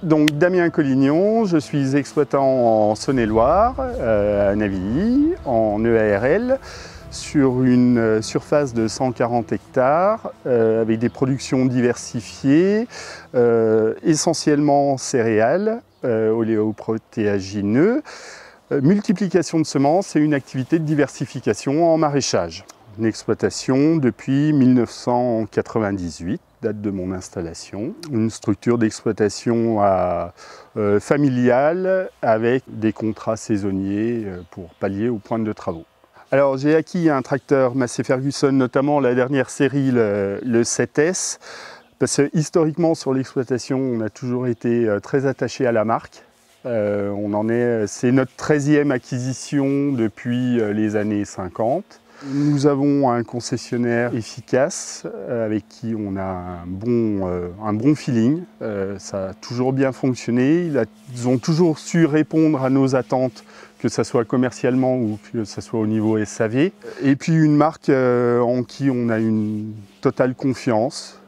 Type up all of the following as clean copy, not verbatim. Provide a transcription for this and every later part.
Donc Damien Collignon, je suis exploitant en Saône-et-Loire, à Navilly, en EARL, sur une surface de 140 hectares, avec des productions diversifiées, essentiellement céréales, oléoprotéagineux, multiplication de semences et une activité de diversification en maraîchage. Une exploitation depuis 1998, date de mon installation. Une structure d'exploitation familiale avec des contrats saisonniers pour pallier aux pointes de travaux. Alors j'ai acquis un tracteur Massey Ferguson, notamment la dernière série, le 7S, parce que historiquement sur l'exploitation on a toujours été très attaché à la marque. C'est notre 13e acquisition depuis les années 50. Nous avons un concessionnaire efficace avec qui on a un bon feeling. Ça a toujours bien fonctionné. Ils ont toujours su répondre à nos attentes, que ce soit commercialement ou que ce soit au niveau SAV. Et puis une marque en qui on a une totale confiance.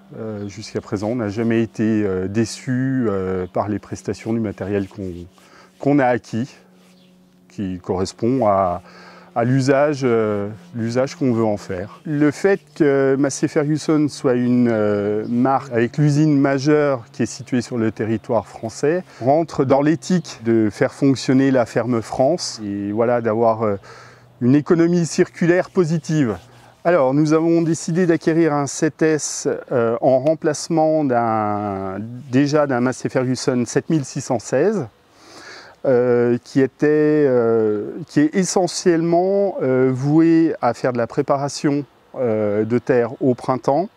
Jusqu'à présent, on n'a jamais été déçu par les prestations du matériel qu'on a acquis, qui correspond à l'usage qu'on veut en faire. Le fait que Massey Ferguson soit une marque avec l'usine majeure qui est située sur le territoire français rentre dans l'éthique de faire fonctionner la ferme France et voilà, d'avoir une économie circulaire positive. Alors nous avons décidé d'acquérir un 7S en remplacement d'un Massey Ferguson 7616. Qui est essentiellement voué à faire de la préparation de terre au printemps,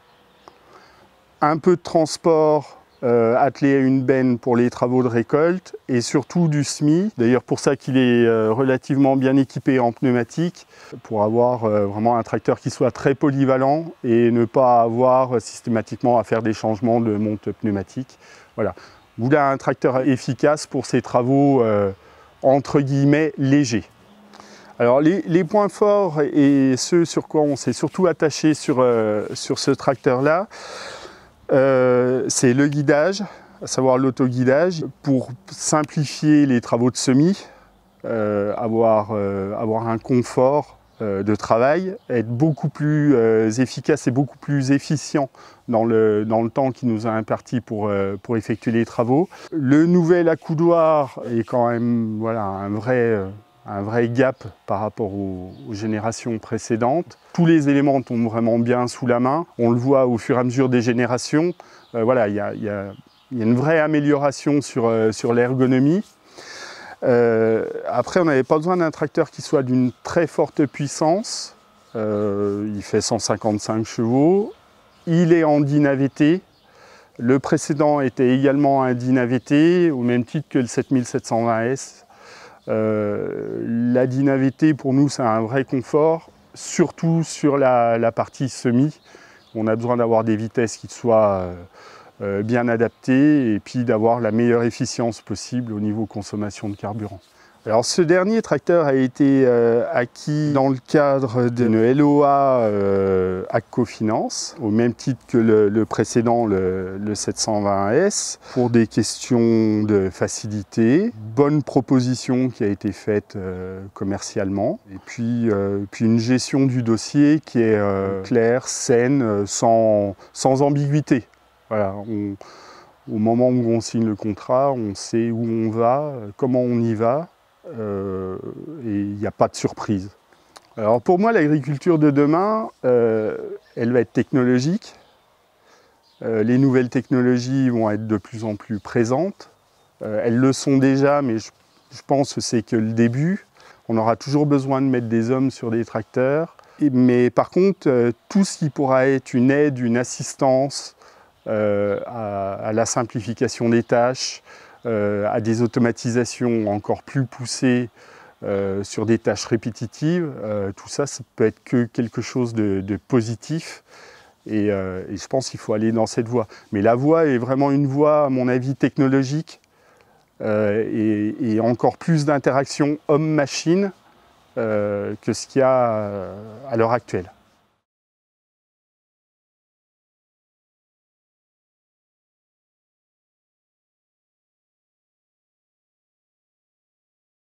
un peu de transport attelé à une benne pour les travaux de récolte et surtout du semis. D'ailleurs pour ça qu'il est relativement bien équipé en pneumatique, pour avoir vraiment un tracteur qui soit très polyvalent et ne pas avoir systématiquement à faire des changements de monte pneumatique. Voilà. Vous voulez un tracteur efficace pour ces travaux entre guillemets légers. Alors les points forts et ceux sur quoi on s'est surtout attaché sur ce tracteur-là, c'est le guidage, à savoir l'autoguidage, pour simplifier les travaux de semis, avoir un confort de travail, être beaucoup plus efficace et beaucoup plus efficient dans le temps qui nous a imparti pour effectuer les travaux. Le nouvel accoudoir est quand même voilà, un vrai gap par rapport aux générations précédentes. Tous les éléments tombent vraiment bien sous la main. On le voit au fur et à mesure des générations. Voilà, il y a une vraie amélioration sur l'ergonomie. Après, on n'avait pas besoin d'un tracteur qui soit d'une très forte puissance. Il fait 155 chevaux. Il est en DIN-AVT. Le précédent était également un DIN-AVT, au même titre que le 7720S. La DIN-AVT, pour nous, c'est un vrai confort, surtout sur la partie semis. On a besoin d'avoir des vitesses qui soient bien adapté et puis d'avoir la meilleure efficience possible au niveau consommation de carburant. Alors ce dernier tracteur a été acquis dans le cadre d'une LOA AGCO Finance, au même titre que le précédent, le 720S, pour des questions de facilité, bonne proposition qui a été faite commercialement, et puis une gestion du dossier qui est claire, saine, sans ambiguïté. Voilà, au moment où on signe le contrat, on sait où on va, comment on y va, et il n'y a pas de surprise. Alors pour moi, l'agriculture de demain, elle va être technologique. Les nouvelles technologies vont être de plus en plus présentes. Elles le sont déjà, mais je pense que c'est que le début. On aura toujours besoin de mettre des hommes sur des tracteurs. Mais par contre, tout ce qui pourra être une aide, une assistance, à la simplification des tâches, à des automatisations encore plus poussées sur des tâches répétitives, tout ça, ça peut être que quelque chose de positif et je pense qu'il faut aller dans cette voie. Mais la voie est vraiment une voie, à mon avis, technologique et encore plus d'interaction homme-machine que ce qu'il y a à l'heure actuelle.